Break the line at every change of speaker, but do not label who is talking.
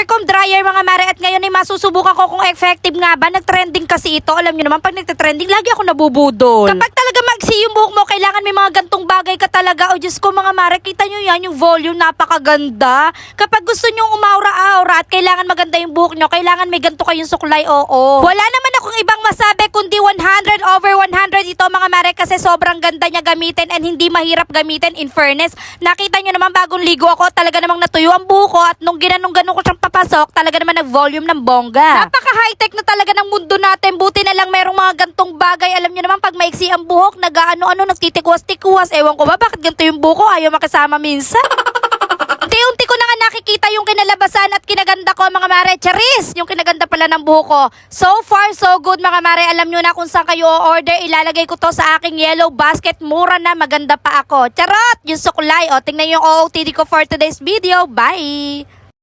hair comb dryer mga mare, at ngayon ay masusubukan ko kung effective nga ba. Nag-trending kasi ito. Alam nyo naman, pag nagte-trending, lagi ako nabubudol. Kapag talaga maiksi yung buhok mo, kailangan may mga gantong bagay ka talaga. O Diyos ko mga mare, kita nyo yan, yung volume, napakaganda. Kapag gusto nyong umaura-aura at kailangan maganda yung buhok nyo, kailangan may ganto kayong suklay, oo. Wala naman akong ibang masabi kundi 100/100 ito mga mare, kasi sobrang ganda niya gamitin and hindi mahirap gamitin. In fairness, nakita nyo naman bagong ligo ako, talaga namang natuyo ang buhok ko, at nung ganun ko siyang papasok, talaga naman nag-volume ng bongga. Napaka-high-tech na talaga ng mundo natin. Buti na lang merong mga gantong bagay. Alam nyo naman, pag maiksi ang buhok, nag-ano-ano, nagtitikwas-tikwas. Ewan ko ba, bakit ganito yung buhok ko? Ayaw makasama minsan. Unti-unti ko na nga nakikita yung kinalabasan at kinaganda ko mga mare. Charis! Yung kinaganda pala ng buhok ko. So far, so good mga mare. Alam nyo na kung saan kayo order. Ilalagay ko to sa aking yellow basket. Mura na, maganda pa ako. Charot! Yung suklay. O, tingnan yung OOTD ko for today's video. Bye!